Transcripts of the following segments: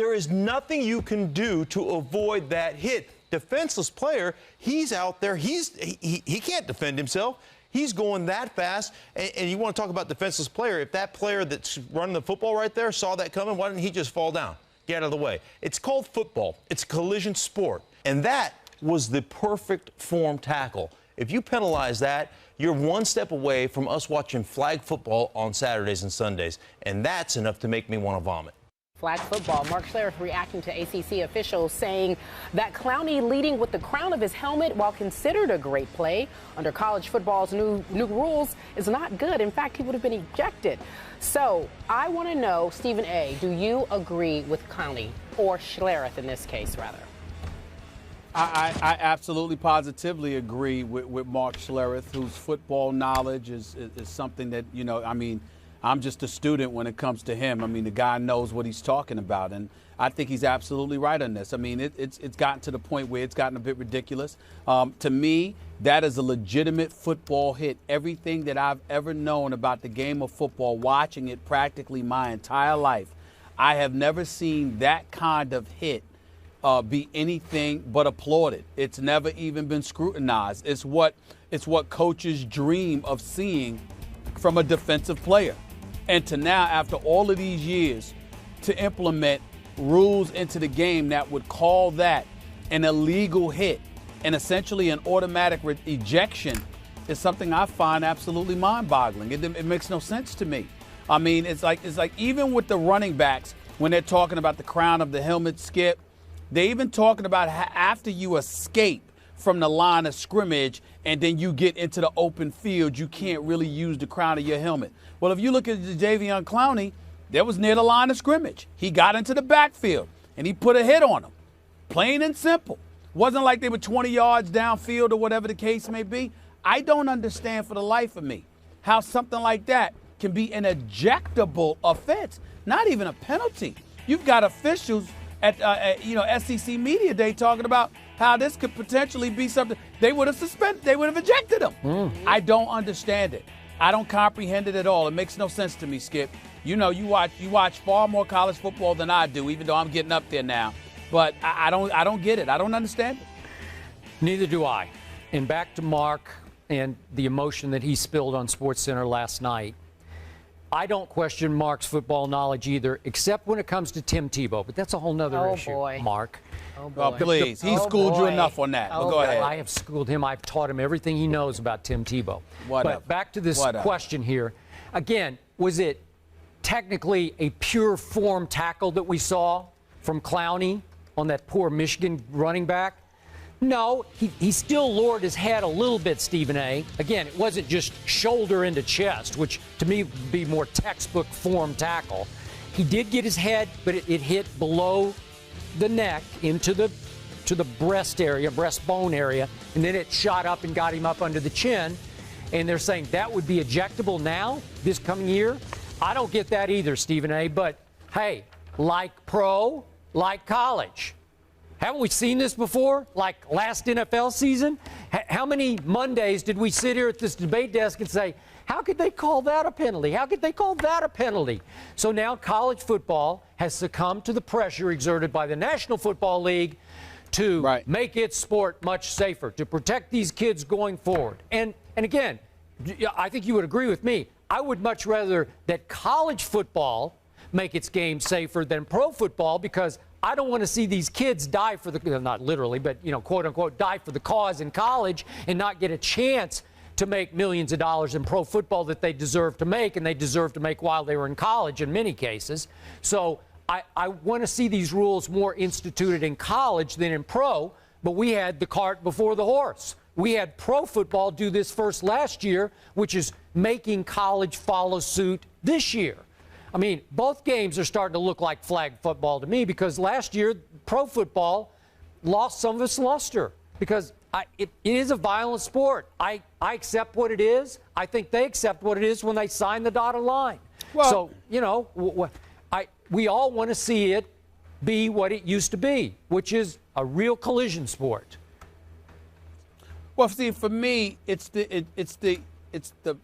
There is nothing you can do to avoid that hit. Defenseless player, he's out there. He can't defend himself. He's going that fast. And you want to talk about defenseless player. If that player that's running the football right there saw that coming, why didn't he just fall down? Get out of the way. It's called football. It's a collision sport. And that was the perfect form tackle. If you penalize that, you're one step away from us watching flag football on Saturdays and Sundays. And that's enough to make me want to vomit. Flag football. Mark Schlereth reacting to ACC officials saying that Clowney leading with the crown of his helmet, while considered a great play under college football's new rules, is not good. In fact, he would have been ejected. So I want to know, Stephen A., do you agree with Clowney, or Schlereth in this case, rather? I absolutely positively agree with Mark Schlereth, whose football knowledge is something that, you know, I mean, I'm just a student when it comes to him. I mean, the guy knows what he's talking about, and I think he's absolutely right on this. I mean, it's gotten to the point where it's gotten a bit ridiculous. To me, that is a legitimate football hit. Everything that I've ever known about the game of football, watching it practically my entire life, I have never seen that kind of hit be anything but applauded. It's never even been scrutinized. It's what coaches dream of seeing from a defensive player. And to now, after all of these years, to implement rules into the game that would call that an illegal hit and essentially an automatic ejection is something I find absolutely mind-boggling. It makes no sense to me. I mean, it's like even with the running backs, when they're talking about the crown of the helmet skip, they're even talking about after you escape from the line of scrimmage and then you get into the open field, you can't really use the crown of your helmet. Well, if you look at the Jadeveon Clowney, that was near the line of scrimmage. He got into the backfield and he put a hit on him. Plain and simple. Wasn't like they were 20 yards downfield or whatever the case may be. I don't understand for the life of me how something like that can be an ejectable offense, not even a penalty. You've got officials at SEC Media Day talking about how this could potentially be something. They would have suspended. They would have ejected him. I don't understand it. I don't comprehend it at all. It makes no sense to me, Skip. You know, you watch far more college football than I do, even though I'm getting up there now. But I don't get it. I don't understand it. Neither do I. And back to Mark and the emotion that he spilled on SportsCenter last night. I don't question Mark's football knowledge either, except when it comes to Tim Tebow. But that's a whole nother issue, Mark. Oh, boy. Please. He schooled you enough on that. Well, go ahead. I have schooled him. I've taught him everything he knows about Tim Tebow. But back to this question here. Again, was it technically a pure form tackle that we saw from Clowney on that poor Michigan running back? No, he still lowered his head a little bit, Stephen A. Again, it wasn't just shoulder into chest, which to me would be more textbook form tackle. He did get his head, but it hit below the neck into the breast area, breastbone area, and then it shot up and got him up under the chin. And they're saying that would be ejectable now, this coming year. I don't get that either, Stephen A. But, hey, like pro, like college. Haven't we seen this before? Like last NFL season? How many Mondays did we sit here at this debate desk and say, how could they call that a penalty? How could they call that a penalty? So now college football has succumbed to the pressure exerted by the National Football League to make its sport much safer, to protect these kids going forward. And again, I think you would agree with me. I would much rather that college football make its game safer than pro football, because I don't want to see these kids die for the, not literally, but, you know, quote unquote, die for the cause in college and not get a chance to make millions of dollars in pro football that they deserve to make, and they deserve to make while they were in college in many cases. So I want to see these rules more instituted in college than in pro, but we had the cart before the horse. We had pro football do this first last year, which is making college follow suit this year. I mean, both games are starting to look like flag football to me, because last year pro football lost some of its luster, because it is a violent sport. I accept what it is. I think they accept what it is when they sign the dotted line. Well, so, you know, we all want to see it be what it used to be, which is a real collision sport. Well, see, for me, it's the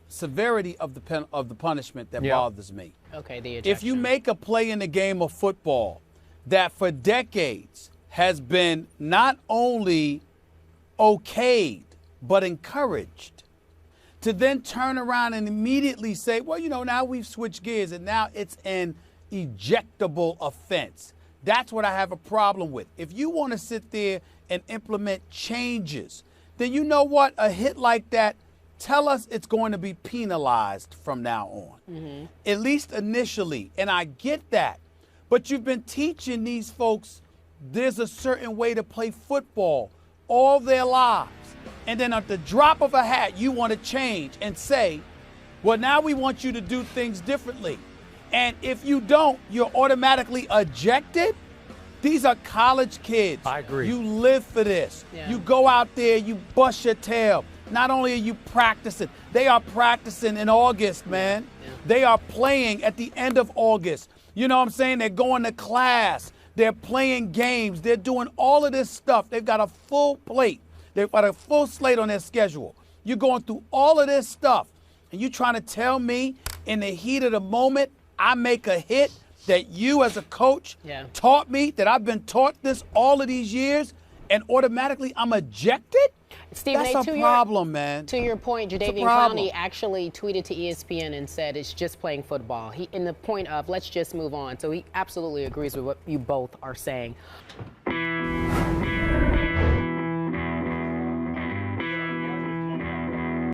severity of the punishment that bothers me. Okay, the ejection. If you make a play in the game of football that for decades has been not only okayed, but encouraged, to then turn around and immediately say, well, you know, now we've switched gears and now it's an ejectable offense. That's what I have a problem with. If you want to sit there and implement changes, then you know what? A hit like that, tell us it's going to be penalized from now on, at least initially. And I get that. But you've been teaching these folks there's a certain way to play football all their lives. And then at the drop of a hat, you want to change and say, well, now we want you to do things differently. And if you don't, you're automatically ejected. These are college kids. I agree. You live for this. Yeah. You go out there, you bust your tail. Not only are you practicing, they are practicing in August, man. Yeah. They are playing at the end of August. You know what I'm saying? They're going to class. They're playing games. They're doing all of this stuff. They've got a full plate. They've got a full slate on their schedule. You're going through all of this stuff, and you're trying to tell me in the heat of the moment I make a hit that you as a coach taught me, that I've been taught this all of these years, and automatically I'm ejected? Stephen, that's a problem, man. To your point, Jadeveon Clowney actually tweeted to ESPN and said it's just playing football. In the point of let's just move on. So he absolutely agrees with what you both are saying.